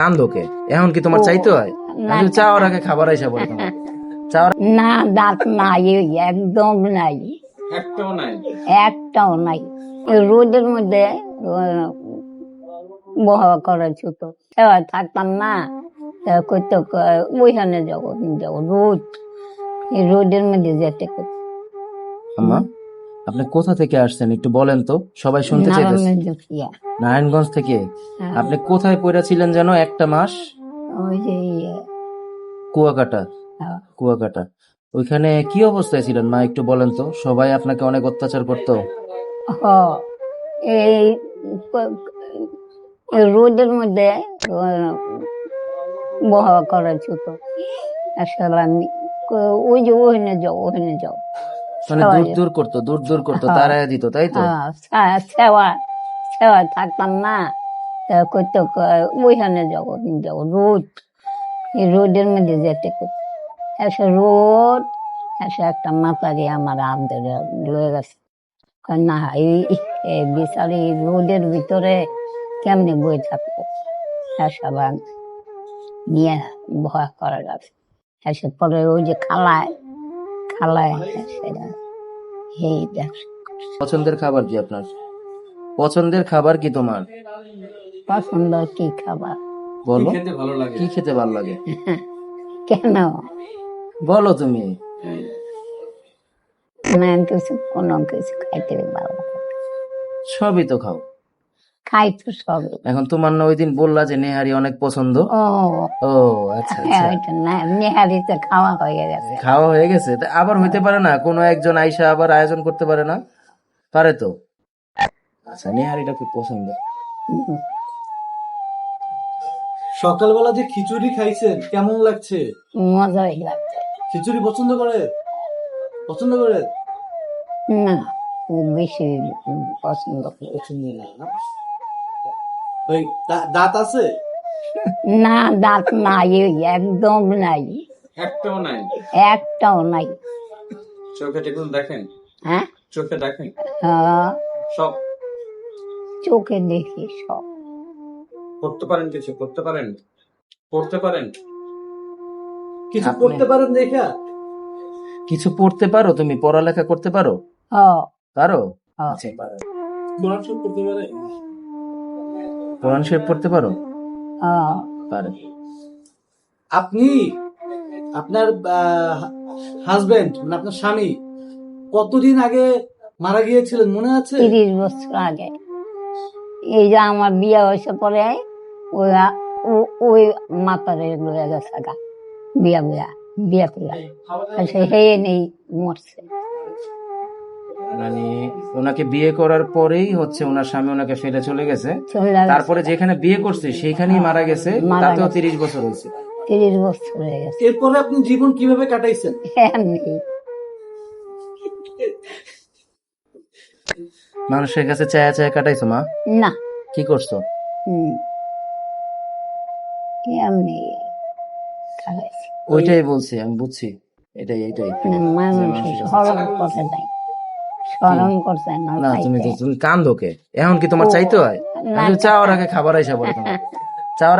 কান্দোকে এখন কি তোমার চাইতে হয়? চাওয়ার আগে খাবার আইসা বলে তোমার চাওয়ার না, দাঁত নাই, একদম নাই, একটাও নাই। একটাও নাই। এই রোদের মধ্যে বহা করেছি তো থাকতাম না, করতে ওইখানে যাবো যাবো রোদ, এই রোদের মধ্যে যেতে করতে। আম্মা, আপনি কোথা থেকে আসছেন একটু বলেন তো, সবাই শুনতে চাইতেছে। নারায়ণগঞ্জ থেকে। হ্যাঁ। আপনি কোথায় পড়েছিলেন যেন একটা মাস? ওই যে কুয়াকাটা। হ্যাঁ। কুয়াকাটা, ওইখানে কি অবস্থায় ছিলেন মা একটু বলেন তো? সবাই আপনাকে অনেক অত্যাচার করতো? এই এই রোদের মধ্যে বহা করেছি তো আসলে আমি ওই যে ওখানে যাও ওখানে যাও, মানে দূর করতো, দূর করতো, তারাই দিত, তাই তো? সেবা সেবা থাকতাম না, করতে ওইখানে যাবো যাবো রোদ, এই রোদের মধ্যে যেতে করতে এসে রোদ এসে একটা মাতারি আমার হাত ধরে লয়ে গেছে। না এই বিচারি রোদের ভিতরে কেমনে বই থাকবো, সবাই নিয়ে ভয় করে গেছে। এসে পরে ওই যে খালায় খালায় সেটা এই দেখ। পছন্দের খাবার কি আপনার? পছন্দের খাবার কি তোমার? পছন্দ কি খাবার বলো, খেতে ভালো লাগে? কি খেতে ভালো লাগে? কেন বলো তুমি। না কিছু কোনো কিছু খাইতে ভালো লাগে। সবই তো খাও। খাই তো সব। এখন তোমার না ওই দিন বললা যে নেহারি অনেক পছন্দ। ও ও আচ্ছা হ্যাঁ, আচ্ছা, ওইটা না নেহারিতে খাওয়া হয়ে গেছে। খাওয়া হয়ে গেছে। তা আবার হইতে পারে না কোনো একজন আইসা আবার আয়োজন করতে পারে না? পারে তো। আচ্ছা, নেহারিটা খুব পছন্দ। হুম, সকালবেলা যে খিচুড়ি খাইছেন কেমন লাগছে? মজাই লাগছে। খিচুড়ি পছন্দ করে? পছন্দ করে? না খুব বেশি পছন্দ করি। পছন্দ না? ওই দাঁত আছে? না, দাঁত নাই, একদম নাই, একটাও নাই। একটাও নাই। চোখে টেকুন দেখেন? হ্যাঁ, চোখে দেখেন? সব চোখে দেখি সব। করতে পারেন? কিছু করতে পারেন? পড়তে পারেন? কিছু আপনি- করতে পারেন দেখা? কিছু পড়তে পারো তুমি? পড়ালেখা করতে পারো? পারো? আচ্ছা, পারো। কোরআন শরীফ পড়তে পারে? কোরআন শরীফ পড়তে পারো? পারে। আপনি আপনার হাজবেন্ড মানে আপনার স্বামী কতদিন আগে মারা গিয়েছিলেন মনে আছে? 30 বছর আগে। এই যে আমার বিয়ে হয়েছে পরে ওই ওই মাতারে লয়ে গেছে গা, বিয়া বিয়া বিয়া করা হে নেই, মরছে। মানে ওনাকে বিয়ে করার পরেই হচ্ছে ওনার স্বামী ওনাকে ফেলে চলে গেছে, চলে গেছে। তারপরে যেখানে বিয়ে করছে সেইখানেই মারা গেছে, মারা তাতেও গেছে। 30 বছর হয়েছে। 30 বছর হয়ে গেছে। এরপরে আপনি জীবন কিভাবে কাটাইছেন? এমনি মানুষের কাছে চায়া চায়া কাটাইছো মা? না, কি করছো? এমনি খাওয়াইছি। ওইটাই বলছি, আমি বুঝছি। এটাই এটাই মানুষ স্মরণ করতে নাই, স্মরণ করছে না না, তুমি খাইতে। তুমি কান্দোকে এখন কি তোমার চাইতে হয়? না, চাওয়ার আগে খাবার আইসা বলে তোমার চাওয়ার